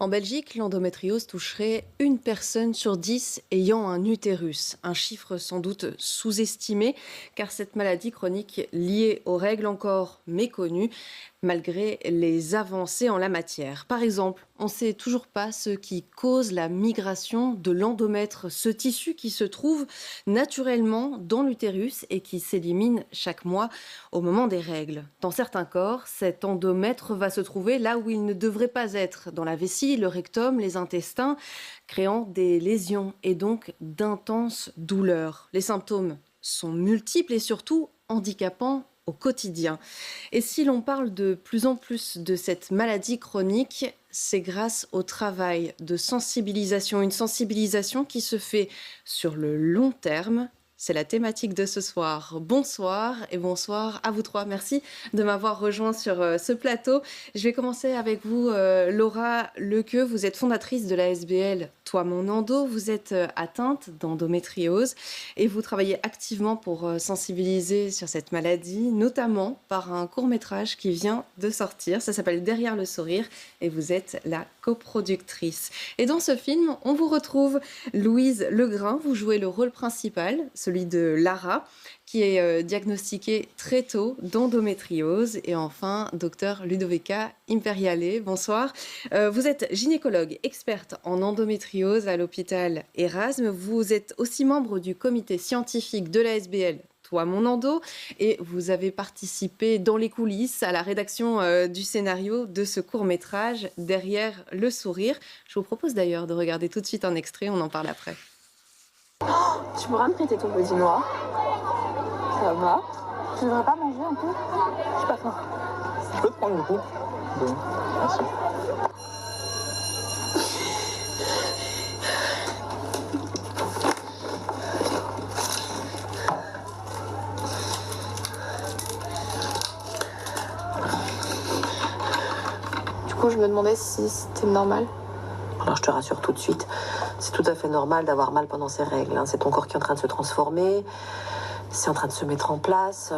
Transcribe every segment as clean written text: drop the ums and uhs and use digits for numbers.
En Belgique, l'endométriose toucherait une personne sur 10 ayant un utérus. Un chiffre sans doute sous-estimé, car cette maladie chronique liée aux règles encore méconnue, malgré les avancées en la matière. Par exemple, on ne sait toujours pas ce qui cause la migration de l'endomètre, ce tissu qui se trouve naturellement dans l'utérus et qui s'élimine chaque mois au moment des règles. Dans certains corps, cet endomètre va se trouver là où il ne devrait pas être, dans la vessie, le rectum, les intestins, créant des lésions et donc d'intenses douleurs. Les symptômes sont multiples et surtout handicapants au quotidien. Et si l'on parle de plus en plus de cette maladie chronique, c'est grâce au travail de sensibilisation, une sensibilisation qui se fait sur le long terme. C'est la thématique de ce soir. Bonsoir et bonsoir à vous trois. Merci de m'avoir rejoint sur ce plateau. Je vais commencer avec vous, Laura Lequeux. Vous êtes fondatrice de la SBL Toi Mon Endo. Vous êtes atteinte d'endométriose et vous travaillez activement pour sensibiliser sur cette maladie, notamment par un court-métrage qui vient de sortir. Ça s'appelle Derrière le sourire et vous êtes la coproductrice. Et dans ce film, on vous retrouve Louise Legrain. Vous jouez le rôle principal, celui de Lara, qui est diagnostiquée très tôt d'endométriose. Et enfin, docteur Ludovica Imperiale, bonsoir. Vous êtes gynécologue, experte en endométriose à l'hôpital Erasme. Vous êtes aussi membre du comité scientifique de la SBL Toi Mon Endo, et vous avez participé dans les coulisses à la rédaction du scénario de ce court-métrage Derrière le sourire. Je vous propose d'ailleurs de regarder tout de suite un extrait, on en parle après. Tu pourras me prêter ton petit noir? Ça va? Tu devrais pas manger un peu? Je suis pas faim. Je peux te prendre du coup? Bon, merci. Du coup, je me demandais si c'était normal. Alors je te rassure tout de suite, c'est tout à fait normal d'avoir mal pendant ces règles. Hein. C'est ton corps qui est en train de se transformer, c'est en train de se mettre en place.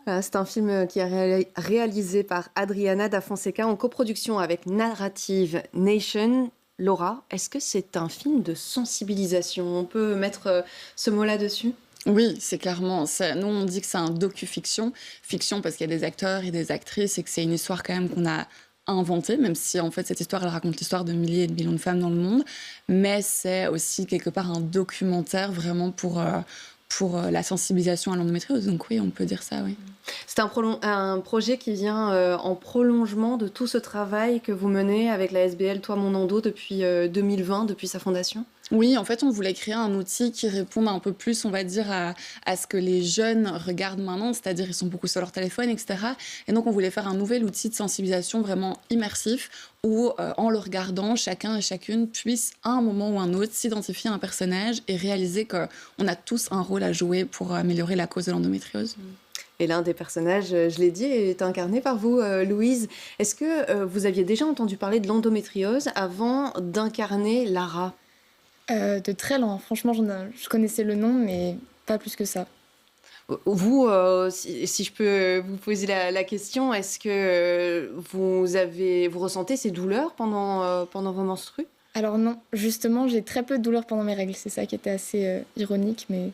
C'est un film qui est réalisé par Adriana Da Fonseca en coproduction avec Narrative Nation. Laura, est-ce que c'est un film de sensibilisation? On peut mettre ce mot là-dessus? Oui, c'est clairement. Nous, on dit que c'est un docu-fiction. Fiction parce qu'il y a des acteurs et des actrices et que c'est une histoire quand même qu'on a inventée, même si en fait cette histoire, elle raconte l'histoire de milliers et de millions de femmes dans le monde. Mais c'est aussi quelque part un documentaire vraiment pour la sensibilisation à l'endométriose. Donc oui, on peut dire ça, oui. C'est un projet qui vient en prolongement de tout ce travail que vous menez avec la SBL Toi Mon Endo depuis 2020, depuis sa fondation? Oui, en fait, on voulait créer un outil qui réponde un peu plus, on va dire, à ce que les jeunes regardent maintenant, c'est-à-dire ils sont beaucoup sur leur téléphone, etc. Et donc, on voulait faire un nouvel outil de sensibilisation vraiment immersif où, en le regardant, chacun et chacune puisse, à un moment ou un autre, s'identifier à un personnage et réaliser qu'on a tous un rôle à jouer pour améliorer la cause de l'endométriose. Et l'un des personnages, je l'ai dit, est incarné par vous, Louise. Est-ce que vous aviez déjà entendu parler de l'endométriose avant d'incarner Lara? De très loin. Franchement, je connaissais le nom, mais pas plus que ça. Vous, si je peux vous poser la question, est-ce que vous ressentez ces douleurs pendant vos menstrues? Alors non, justement, j'ai très peu de douleurs pendant mes règles. C'est ça qui était assez ironique, mais...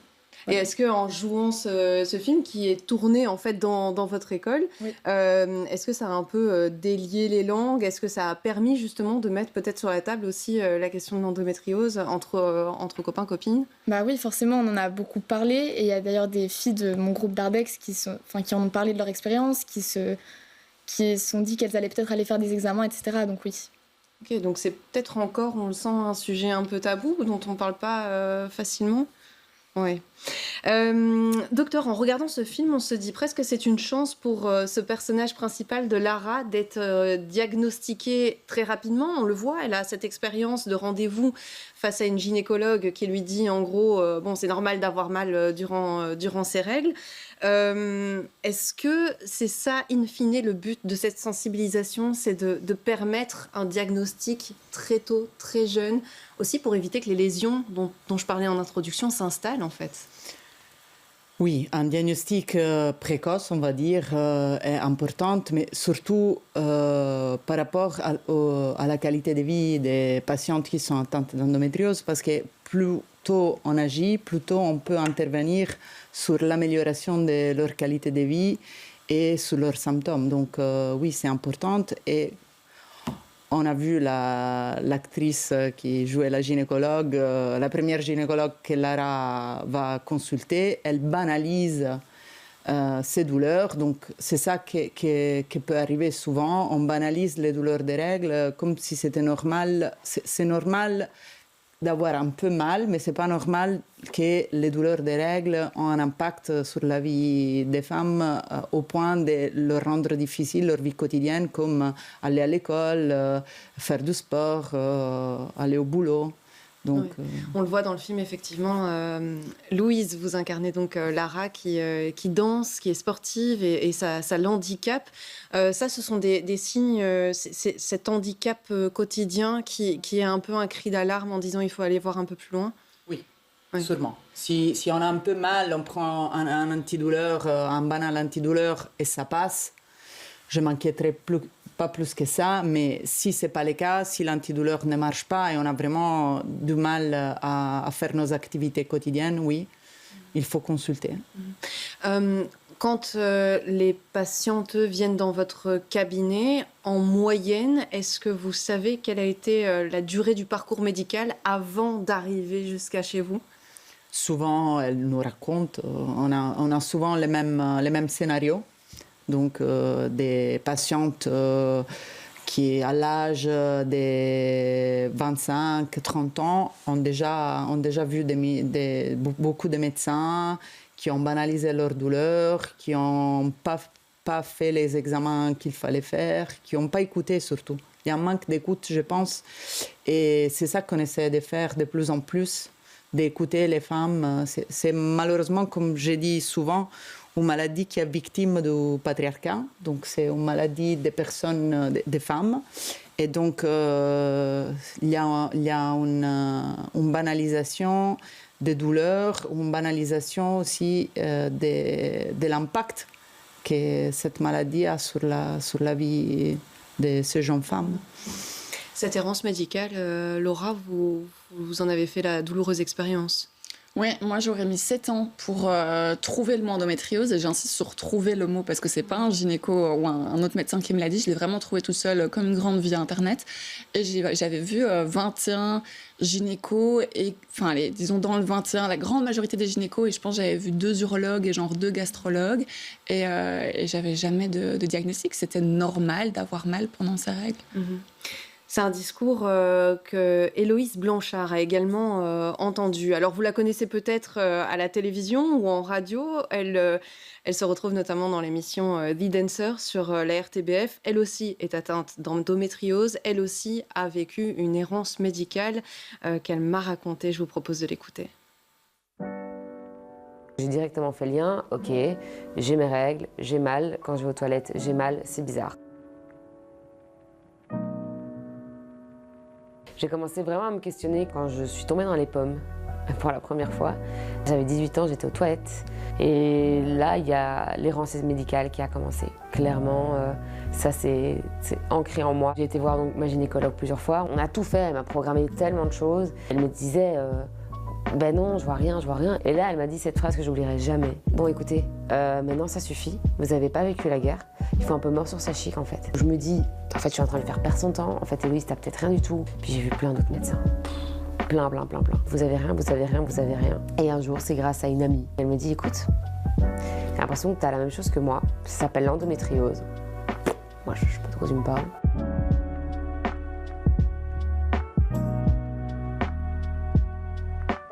Et est-ce qu'en jouant ce film qui est tourné en fait dans votre école, Oui. est-ce que ça a un peu délié les langues? Est-ce que ça a permis justement de mettre peut-être sur la table aussi la question de l'endométriose entre copains, copines? Bah oui, forcément, on en a beaucoup parlé. Et il y a d'ailleurs des filles de mon groupe d'Ardex qui en ont parlé de leur expérience, qui se sont dit qu'elles allaient peut-être aller faire des examens, etc. Donc oui. Ok, donc c'est peut-être encore, on le sent, un sujet un peu tabou dont on ne parle pas facilement. Oui. Docteur, en regardant ce film, on se dit presque que c'est une chance pour ce personnage principal de Lara d'être diagnostiquée très rapidement. On le voit, elle a cette expérience de rendez-vous face à une gynécologue qui lui dit en gros bon, c'est normal d'avoir mal durant ses règles. Est-ce que c'est ça, in fine, le but de cette sensibilisation, c'est de permettre un diagnostic très tôt, très jeune, aussi pour éviter que les lésions dont je parlais en introduction s'installent en fait? Oui, un diagnostic précoce, on va dire, est important, mais surtout par rapport à la qualité de vie des patientes qui sont atteintes d'endométriose, parce que plus tôt on agit, plus tôt on peut intervenir sur l'amélioration de leur qualité de vie et sur leurs symptômes. Donc oui, c'est important. Et on a vu l'actrice qui jouait la gynécologue, la première gynécologue que Lara va consulter, elle banalise ces douleurs. Donc c'est ça qui peut arriver souvent. On banalise les douleurs des règles comme si c'était normal. C'est normal d'avoir un peu mal, mais ce n'est pas normal que les douleurs des règles ont un impact sur la vie des femmes au point de leur rendre difficile leur vie quotidienne, comme aller à l'école, faire du sport, aller au boulot. Donc, oui. On le voit dans le film, effectivement. Louise, vous incarnez donc Lara qui danse, qui est sportive et ça l'handicape. Ça, ce sont des signes, cet handicap quotidien qui est un peu un cri d'alarme en disant il faut aller voir un peu plus loin. Oui, sûrement. Si on a un peu mal, on prend un antidouleur, un banal antidouleur et ça passe. Je m'inquiéterai pas plus que ça, mais si ce n'est pas le cas, si l'antidouleur ne marche pas et on a vraiment du mal à faire nos activités quotidiennes, oui, il faut consulter. Quand les patientes viennent dans votre cabinet, en moyenne, est-ce que vous savez quelle a été la durée du parcours médical avant d'arriver jusqu'à chez vous ? Souvent, elles nous racontent, on a souvent les mêmes scénarios. Donc, des patientes qui, à l'âge de 25-30 ans, ont déjà vu beaucoup de médecins qui ont banalisé leur douleur, qui n'ont pas fait les examens qu'il fallait faire, qui n'ont pas écouté surtout. Il y a un manque d'écoute, je pense. Et c'est ça qu'on essaie de faire de plus en plus, d'écouter les femmes. C'est malheureusement, comme j'ai dit souvent, une maladie qui est victime du patriarcat. Donc, c'est une maladie des personnes, des femmes. Et donc, il y a une banalisation des douleurs, une banalisation aussi de l'impact que cette maladie a sur la vie de ces jeunes femmes. Cette errance médicale, Laura, vous en avez fait la douloureuse expérience. Oui, moi j'aurais mis 7 ans pour trouver le mot endométriose, et j'insiste sur trouver le mot parce que c'est pas un gynéco ou un autre médecin qui me l'a dit, je l'ai vraiment trouvé tout seul comme une grande via internet, et j'avais vu 21 gynécos, et enfin disons dans le 21, la grande majorité des gynécos, et je pense que j'avais vu 2 urologues et genre 2 gastrologues, et j'avais jamais de diagnostic, c'était normal d'avoir mal pendant ses règles. C'est un discours que Héloïse Blanchard a également entendu. Alors, vous la connaissez peut-être à la télévision ou en radio. Elle se retrouve notamment dans l'émission The Dancer sur la RTBF. Elle aussi est atteinte d'endométriose. Elle aussi a vécu une errance médicale qu'elle m'a racontée. Je vous propose de l'écouter. J'ai directement fait le lien. Ok, j'ai mes règles, j'ai mal. Quand je vais aux toilettes, j'ai mal. C'est bizarre. J'ai commencé vraiment à me questionner quand je suis tombée dans les pommes pour la première fois. J'avais 18 ans, j'étais aux toilettes. Et là, il y a l'errance médicale qui a commencé. Clairement, ça c'est ancré en moi. J'ai été voir donc, ma gynécologue plusieurs fois. On a tout fait, elle m'a programmé tellement de choses. Elle me disait, ben non, je vois rien. Et là, elle m'a dit cette phrase que j'oublierai jamais. Bon, écoutez, maintenant ça suffit. Vous n'avez pas vécu la guerre. Il faut un peu mort sur sa chic en fait. Je me dis, en fait, je suis en train de faire perdre son temps. En fait, Héloïse, t'as peut-être rien du tout. Puis j'ai vu plein d'autres médecins. Plein. Vous avez rien. Et un jour, c'est grâce à une amie. Elle me dit, écoute, j'ai l'impression que t'as la même chose que moi. Ça s'appelle l'endométriose. Moi, je sais pas de quoi tu me parles.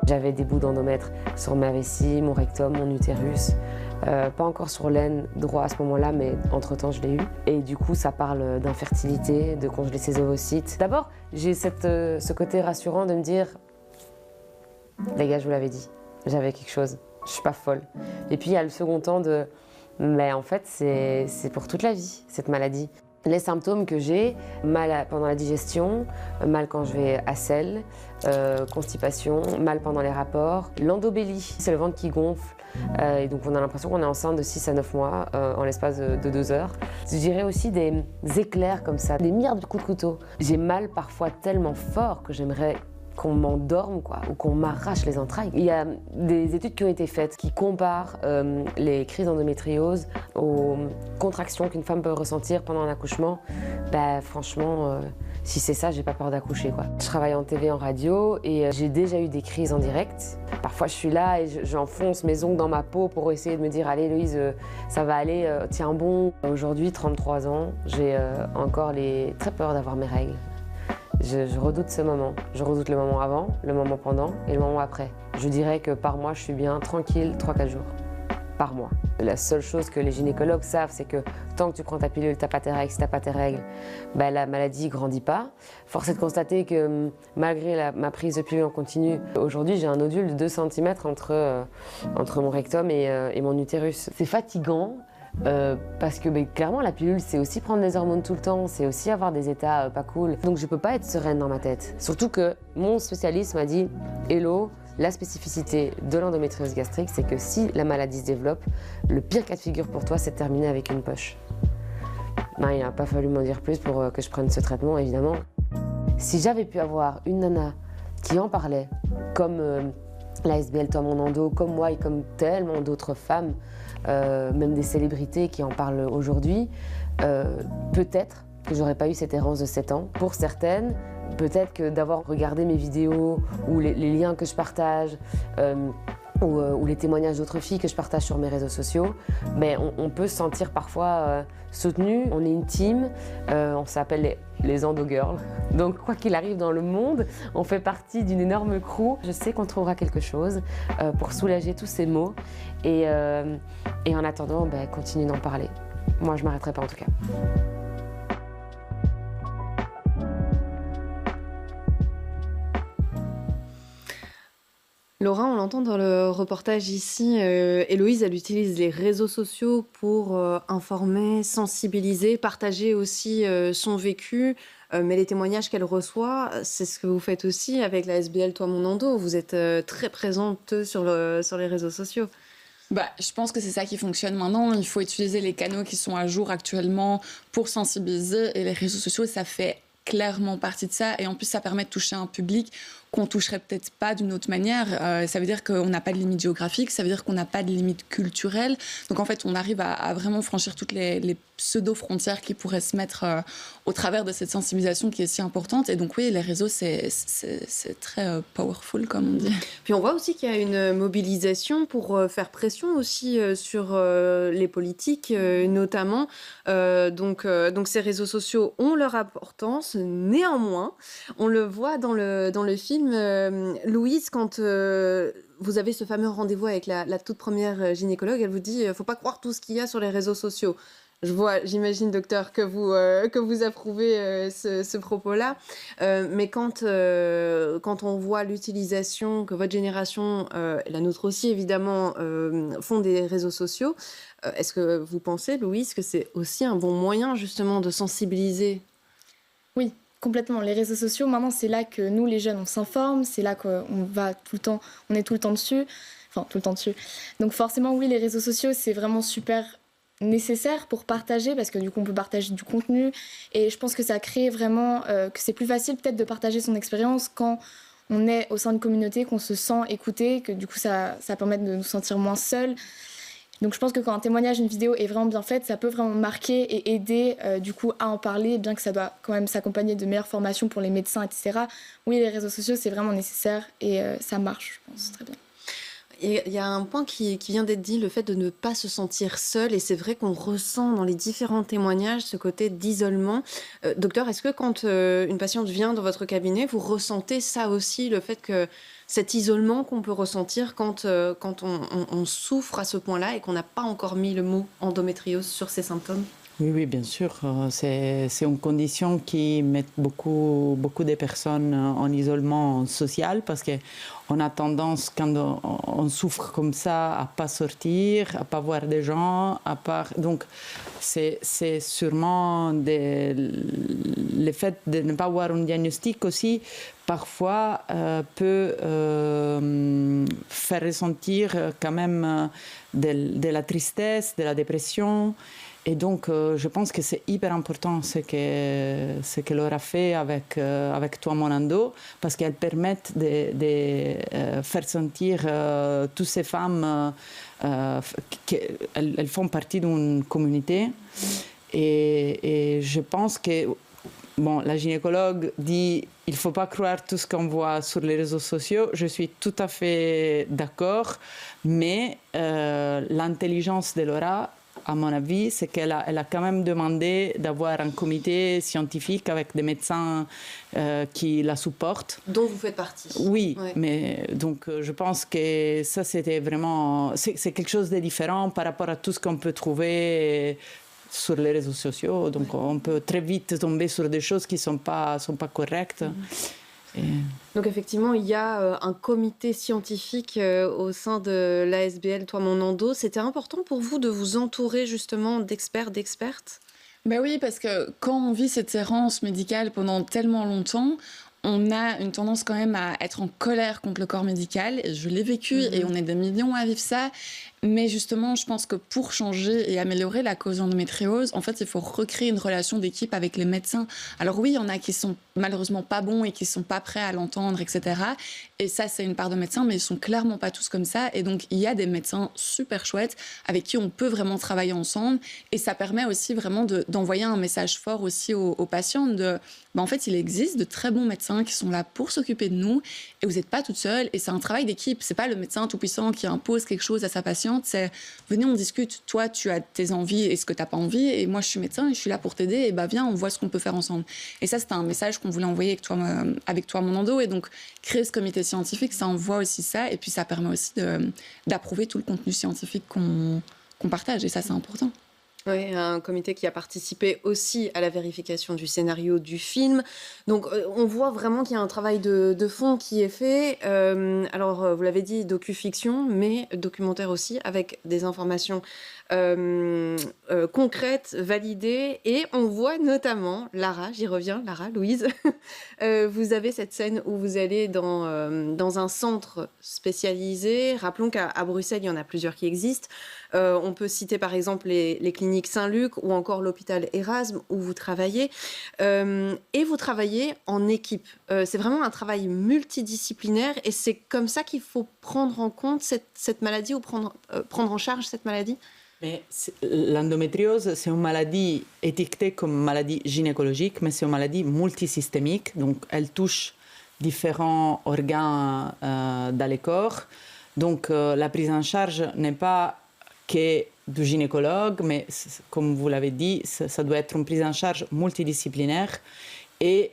J'avais des bouts d'endomètre sur ma vessie, mon rectum, mon utérus. Pas encore sur l'aine droit à ce moment-là, mais entre-temps, je l'ai eu. Et du coup, ça parle d'infertilité, de congeler ses ovocytes. D'abord, j'ai ce côté rassurant de me dire « Les gars, je vous l'avais dit, j'avais quelque chose, je suis pas folle. » Et puis, il y a le second temps de « Mais en fait, c'est pour toute la vie, cette maladie. » Les symptômes que j'ai, pendant la digestion, mal quand je vais à selle, constipation, mal pendant les rapports. L'endobélie, c'est le ventre qui gonfle. Et donc on a l'impression qu'on est enceinte de 6 à 9 mois en l'espace de 2 heures. Je dirais aussi des éclairs comme ça, des milliards de coups de couteau. J'ai mal parfois tellement fort que j'aimerais qu'on m'endorme ou qu'on m'arrache les entrailles. Il y a des études qui ont été faites qui comparent les crises d'endométriose aux contractions qu'une femme peut ressentir pendant un accouchement. Franchement, si c'est ça, j'ai pas peur d'accoucher. Je travaille en TV, en radio et j'ai déjà eu des crises en direct. Parfois, je suis là et j'enfonce mes ongles dans ma peau pour essayer de me dire « Allez, Héloïse, ça va aller, tiens bon ». Aujourd'hui, 33 ans, j'ai encore très peur d'avoir mes règles. Je redoute ce moment. Je redoute le moment avant, le moment pendant et le moment après. Je dirais que par mois, je suis bien tranquille 3-4 jours. Par mois. La seule chose que les gynécologues savent, c'est que tant que tu prends ta pilule, t'as pas tes règles. Si t'as pas tes règles, la maladie grandit pas. Force est de constater que malgré ma prise de pilule en continu, aujourd'hui j'ai un nodule de 2 cm entre mon rectum et mon utérus. C'est fatigant. Parce que clairement la pilule c'est aussi prendre des hormones tout le temps, c'est aussi avoir des états pas cool. Donc je peux pas être sereine dans ma tête. Surtout que mon spécialiste m'a dit « Hello, la spécificité de l'endométriose gastrique c'est que si la maladie se développe, le pire cas de figure pour toi c'est de terminer avec une poche. » Il n'a pas fallu m'en dire plus pour que je prenne ce traitement évidemment. Si j'avais pu avoir une nana qui en parlait, comme la SBL Toi Mon Endo, comme moi et comme tellement d'autres femmes, même des célébrités qui en parlent aujourd'hui, peut-être que j'aurais pas eu cette errance de 7 ans. Pour certaines, peut-être que d'avoir regardé mes vidéos ou les liens que je partage ou les témoignages d'autres filles que je partage sur mes réseaux sociaux, on peut se sentir parfois soutenu. On est une team, on s'appelle les Endo Girls. Donc quoi qu'il arrive dans le monde, on fait partie d'une énorme crew. Je sais qu'on trouvera quelque chose pour soulager tous ces maux. Et en attendant, continue d'en parler. Moi, je ne m'arrêterai pas en tout cas. Laura, on l'entend dans le reportage ici, Héloïse, elle utilise les réseaux sociaux pour informer, sensibiliser, partager aussi son vécu, mais les témoignages qu'elle reçoit, c'est ce que vous faites aussi avec la SBL Toi Mon Endo. Vous êtes très présente sur les réseaux sociaux. Je pense que c'est ça qui fonctionne maintenant. Il faut utiliser les canaux qui sont à jour actuellement pour sensibiliser. Et les réseaux sociaux, ça fait clairement partie de ça. Et en plus, ça permet de toucher un public qu'on toucherait peut-être pas d'une autre manière. Ça veut dire qu'on n'a pas de limite géographique, ça veut dire qu'on n'a pas de limite culturelle. Donc en fait, on arrive à vraiment franchir toutes les pseudo-frontières qui pourraient se mettre au travers de cette sensibilisation qui est si importante. Et donc oui, les réseaux, c'est très powerful, comme on dit. Puis on voit aussi qu'il y a une mobilisation pour faire pression aussi sur les politiques, notamment. Donc ces réseaux sociaux ont leur importance. Néanmoins, on le voit dans le film, Louise, quand vous avez ce fameux rendez-vous avec la toute première gynécologue, elle vous dit « faut pas croire tout ce qu'il y a sur les réseaux sociaux ». J'imagine, docteur, que vous approuvez ce propos-là. Mais quand on voit l'utilisation que votre génération, et la nôtre aussi évidemment, font des réseaux sociaux, est-ce que vous pensez, Louise, que c'est aussi un bon moyen justement de sensibiliser ? Oui. Complètement. Les réseaux sociaux, maintenant, c'est là que nous, les jeunes, on s'informe, c'est là qu'on va tout le temps, on est tout le temps dessus. Enfin, tout le temps dessus. Donc forcément, oui, les réseaux sociaux, c'est vraiment super nécessaire pour partager, parce que du coup, on peut partager du contenu. Et je pense que ça crée vraiment, que c'est plus facile peut-être de partager son expérience quand on est au sein d'une communauté, qu'on se sent écouté, que du coup, ça permet de nous sentir moins seuls. Donc je pense que quand un témoignage, une vidéo est vraiment bien faite, ça peut vraiment marquer et aider du coup à en parler, bien que ça doit quand même s'accompagner de meilleures formations pour les médecins, etc. Oui, les réseaux sociaux, c'est vraiment nécessaire et ça marche, je pense, très bien. Il y a un point qui vient d'être dit, le fait de ne pas se sentir seul, et c'est vrai qu'on ressent dans les différents témoignages ce côté d'isolement. Docteur, est-ce que quand une patiente vient dans votre cabinet, vous ressentez ça aussi, le fait que cet isolement qu'on peut ressentir quand on souffre à ce point-là et qu'on n'a pas encore mis le mot endométriose sur ses symptômes ? Oui, oui, bien sûr. C'est une condition qui met beaucoup de personnes en isolement social parce qu'on a tendance, quand on souffre comme ça, à ne pas sortir, à ne pas voir des gens. Donc, c'est sûrement le fait de ne pas avoir un diagnostic aussi, parfois, peut faire ressentir quand même de la tristesse, de la dépression. Et donc, je pense que c'est hyper important ce que Laura fait avec Toi Mon Ando, parce qu'elles permettent de faire sentir toutes ces femmes qu'elles font partie d'une communauté. Et je pense que, bon, la gynécologue dit il ne faut pas croire tout ce qu'on voit sur les réseaux sociaux. Je suis tout à fait d'accord, mais l'intelligence de Laura, à mon avis, c'est qu'elle a quand même demandé d'avoir un comité scientifique avec des médecins qui la supportent. Dont vous faites partie. Oui, ouais. Mais donc je pense que ça, c'était vraiment... C'est quelque chose de différent par rapport à tout ce qu'on peut trouver sur les réseaux sociaux. Donc on peut très vite tomber sur des choses qui ne sont pas correctes. Donc effectivement, il y a un comité scientifique au sein de l'ASBL Toi Mon Ando. C'était important pour vous de vous entourer justement d'experts, d'expertes ? Ben oui, parce que quand on vit cette errance médicale pendant tellement longtemps, on a une tendance quand même à être en colère contre le corps médical. Et je l'ai vécu et on est des millions à vivre ça. Mais justement, je pense que pour changer et améliorer la cause d'endométriose, en fait, il faut recréer une relation d'équipe avec les médecins. Alors oui, il y en a qui sont malheureusement pas bons et qui sont pas prêts à l'entendre, etc. Et ça, c'est une part de médecins, mais ils sont clairement pas tous comme ça. Et donc, il y a des médecins super chouettes avec qui on peut vraiment travailler ensemble. Et ça permet aussi vraiment d'envoyer un message fort aussi aux patients en fait, il existe de très bons médecins qui sont là pour s'occuper de nous et vous n'êtes pas toute seule. Et c'est un travail d'équipe. C'est pas le médecin tout-puissant qui impose quelque chose à sa patiente. C'est venez, on discute. Toi, tu as tes envies et ce que tu n'as pas envie. Et moi, je suis médecin et je suis là pour t'aider. Et viens, on voit ce qu'on peut faire ensemble. Et ça, c'était un message qu'on voulait envoyer avec toi, mon endo. Et donc, créer ce comité scientifique, ça envoie aussi ça. Et puis, ça permet aussi d'approuver tout le contenu scientifique qu'on partage. Et ça, c'est important. Oui, un comité qui a participé aussi à la vérification du scénario du film. Donc, on voit vraiment qu'il y a un travail de fond qui est fait. Alors, vous l'avez dit, docu-fiction, mais documentaire aussi, avec des informations concrètes, validées. Et on voit notamment, Lara, j'y reviens, Lara, Louise, vous avez cette scène où vous allez dans un centre spécialisé. Rappelons qu'à Bruxelles, il y en a plusieurs qui existent. On peut citer par exemple les cliniques Saint-Luc ou encore l'hôpital Erasme où vous travaillez. Et vous travaillez en équipe. C'est vraiment un travail multidisciplinaire et c'est comme ça qu'il faut prendre en compte cette maladie ou prendre en charge cette maladie. Mais l'endométriose, c'est une maladie étiquetée comme maladie gynécologique, mais c'est une maladie multisystémique. Donc, elle touche différents organes dans le corps. Donc, la prise en charge n'est pas que du gynécologue, mais comme vous l'avez dit, ça doit être une prise en charge multidisciplinaire. Et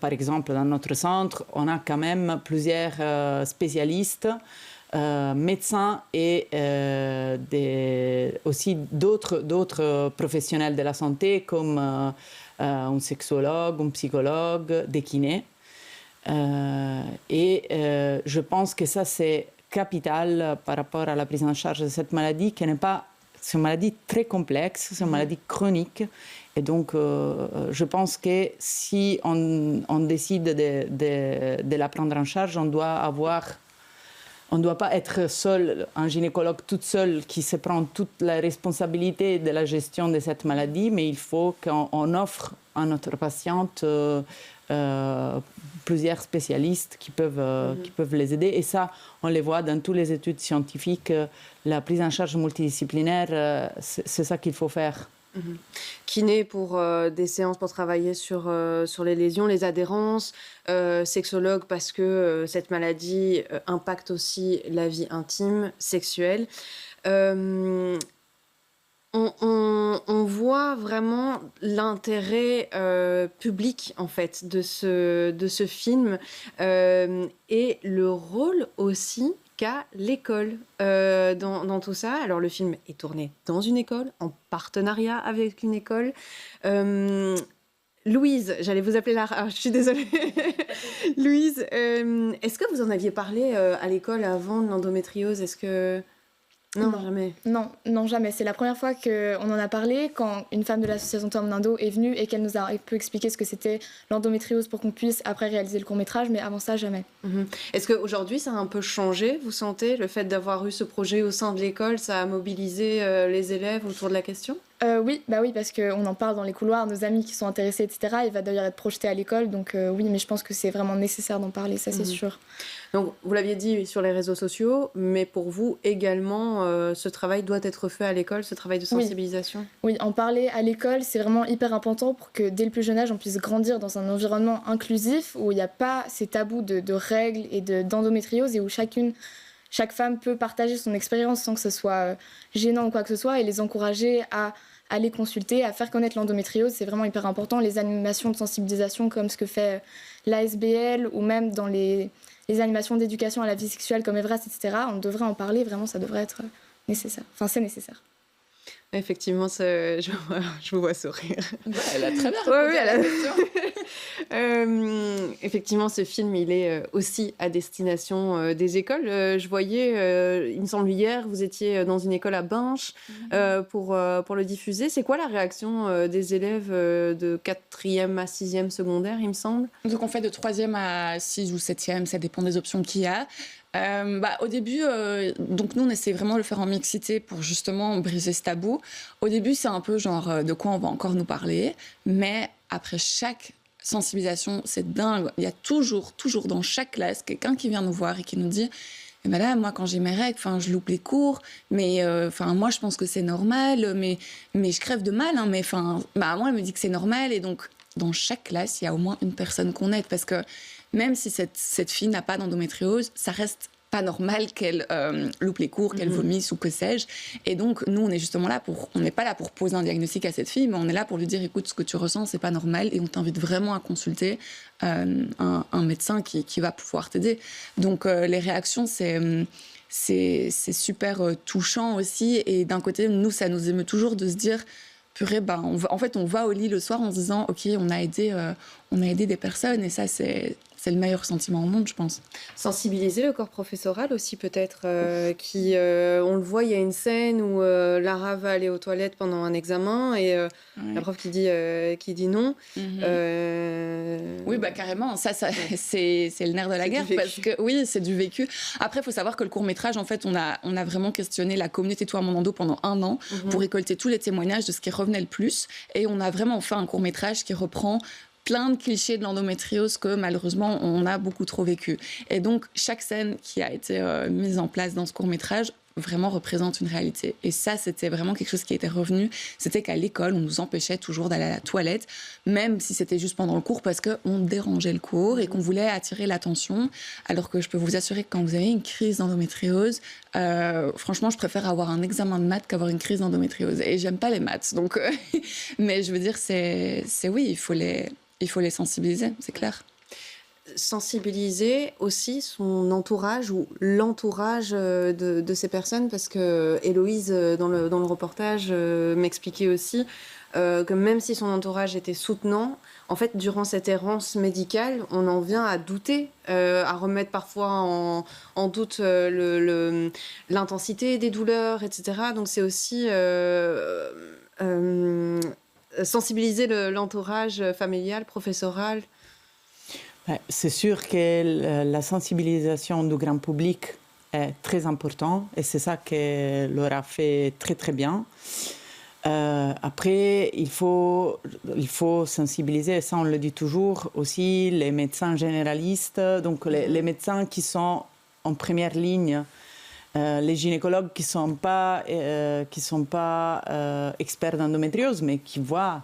par exemple, dans notre centre, on a quand même plusieurs spécialistes, médecins et aussi d'autres professionnels de la santé comme un sexologue, un psychologue, des kinés. Je pense que ça, c'est capital par rapport à la prise en charge de cette maladie, qui n'est pas... C'est une maladie très complexe, c'est une maladie chronique. Et donc, je pense que si on décide de la prendre en charge, on ne doit pas être seul, un gynécologue toute seule qui se prend toute la responsabilité de la gestion de cette maladie, mais il faut qu'on offre à notre patiente plusieurs spécialistes qui peuvent les aider. Et ça, on les voit dans toutes les études scientifiques. La prise en charge multidisciplinaire, c'est ça qu'il faut faire. Kiné pour des séances pour travailler sur les lésions, les adhérences, sexologue parce que cette maladie impacte aussi la vie intime, sexuelle. On voit vraiment l'intérêt public en fait de ce film et le rôle aussi qu'à l'école dans tout ça. Alors le film est tourné dans une école, en partenariat avec une école. Louise, j'allais vous appeler Lara, je suis désolée. Louise, est-ce que vous en aviez parlé à l'école avant de l'endométriose? Est-ce que... Non, jamais. Non, jamais. C'est la première fois qu'on en a parlé quand une femme de l'association Tom Nando est venue et qu'elle nous a un peu expliqué ce que c'était l'endométriose pour qu'on puisse après réaliser le court-métrage, mais avant ça, jamais. Est-ce qu'aujourd'hui, ça a un peu changé, vous sentez? Le fait d'avoir eu ce projet au sein de l'école, ça a mobilisé les élèves autour de la question? Oui, parce qu'on en parle dans les couloirs, nos amis qui sont intéressés, etc. Il va d'ailleurs être projeté à l'école, donc oui, mais je pense que c'est vraiment nécessaire d'en parler, ça c'est sûr. Donc, vous l'aviez dit sur les réseaux sociaux, mais pour vous également, ce travail doit être fait à l'école, ce travail de sensibilisation? Oui, en parler à l'école, c'est vraiment hyper important pour que dès le plus jeune âge, on puisse grandir dans un environnement inclusif où il n'y a pas ces tabous de règles et d'endométriose et où chaque femme peut partager son expérience sans que ce soit gênant ou quoi que ce soit et les encourager à aller consulter, à faire connaître l'endométriose. C'est vraiment hyper important. Les animations de sensibilisation comme ce que fait l'ASBL ou même dans les animations d'éducation à la vie sexuelle comme Evras, etc. On devrait en parler, vraiment, ça devrait être nécessaire. Enfin, c'est nécessaire. Effectivement, je vous vois sourire. Elle a très bien répondu à la question. Effectivement, ce film, il est aussi à destination des écoles. Je voyais, il me semble hier, vous étiez dans une école à Binche pour le diffuser. C'est quoi la réaction des élèves de 4e à 6e secondaire, il me semble? Donc on fait de 3e à 6 ou 7e, ça dépend des options qu'il y a. Au début, donc nous on essaie vraiment de le faire en mixité pour justement briser ce tabou. Au début c'est un peu genre de quoi on va encore nous parler, mais après chaque sensibilisation, c'est dingue. Il y a toujours dans chaque classe quelqu'un qui vient nous voir et qui nous dit « Madame, moi quand j'ai mes règles, je loupe les cours, mais moi je pense que c'est normal, mais je crève de mal, hein, mais moi elle me dit que c'est normal » et donc dans chaque classe il y a au moins une personne qu'on aide parce que même si cette fille n'a pas d'endométriose, ça reste pas normal qu'elle loupe les cours, qu'elle vomisse ou que sais-je. Et donc, nous, on est justement là on n'est pas là pour poser un diagnostic à cette fille, mais on est là pour lui dire, écoute, ce que tu ressens, c'est pas normal, et on t'invite vraiment à consulter un médecin qui va pouvoir t'aider. Donc, les réactions, c'est super touchant aussi. Et d'un côté, nous, ça nous émeut toujours de se dire, purée, on va au lit le soir en se disant, ok, on a aidé des personnes, et ça, c'est le meilleur sentiment au monde, je pense. Sensibiliser le corps professoral aussi, peut-être, on le voit, il y a une scène où Lara va aller aux toilettes pendant un examen et la prof qui dit non. Oui, carrément, ça c'est le nerf de la guerre, parce que oui, c'est du vécu. Après, il faut savoir que le court-métrage, en fait, on a vraiment questionné la communauté Toi mon endo pendant 1 an pour récolter tous les témoignages de ce qui revenait le plus, et on a vraiment fait un court-métrage qui reprend plein de clichés de l'endométriose que malheureusement on a beaucoup trop vécu. Et donc chaque scène qui a été mise en place dans ce court-métrage vraiment représente une réalité. Et ça, c'était vraiment quelque chose qui était revenu. C'était qu'à l'école, on nous empêchait toujours d'aller à la toilette, même si c'était juste pendant le cours, parce qu'on dérangeait le cours et qu'on voulait attirer l'attention. Alors que je peux vous assurer que quand vous avez une crise d'endométriose, franchement, je préfère avoir un examen de maths qu'avoir une crise d'endométriose. Et j'aime pas les maths. Donc, mais je veux dire, oui, il faut les sensibiliser, c'est clair. Sensibiliser aussi son entourage ou l'entourage de ces personnes, parce que Héloïse, dans le reportage, m'expliquait aussi que même si son entourage était soutenant, en fait, durant cette errance médicale, on en vient à douter, à remettre parfois en doute l'intensité des douleurs, etc. Donc c'est aussi sensibiliser l'entourage familial, professoral. C'est sûr que la sensibilisation du grand public est très importante et c'est ça que Laura fait très très bien. Après, il faut sensibiliser, ça on le dit toujours, aussi les médecins généralistes, donc les médecins qui sont en première ligne, les gynécologues qui sont pas experts d'endométriose, mais qui voient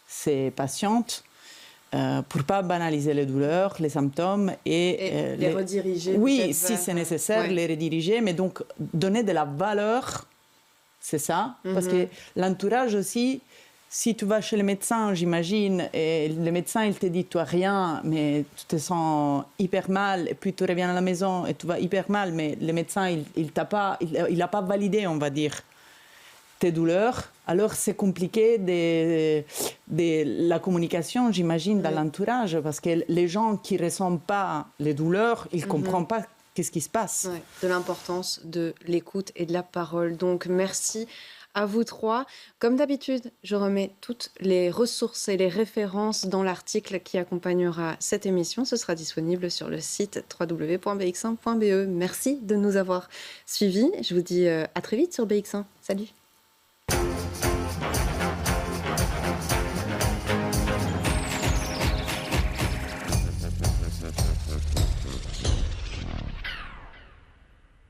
ces patientes pour pas banaliser les douleurs, les symptômes et les rediriger. Oui, si c'est nécessaire, les rediriger, mais donc donner de la valeur, c'est ça, parce que l'entourage aussi, si tu vas chez le médecin, j'imagine, et le médecin, il te dit, tu n'as rien, mais tu te sens hyper mal, et puis tu reviens à la maison et tu vas hyper mal, mais le médecin, il n'a pas validé, on va dire, tes douleurs. Alors, c'est compliqué de la communication, j'imagine, dans l'entourage, parce que les gens qui ne ressentent pas les douleurs, ils ne comprennent pas qu'est-ce qui se passe. Ouais, de l'importance de l'écoute et de la parole. Donc, merci à vous trois. Comme d'habitude, je remets toutes les ressources et les références dans l'article qui accompagnera cette émission. Ce sera disponible sur le site www.bx1.be. Merci de nous avoir suivis. Je vous dis à très vite sur BX1. Salut.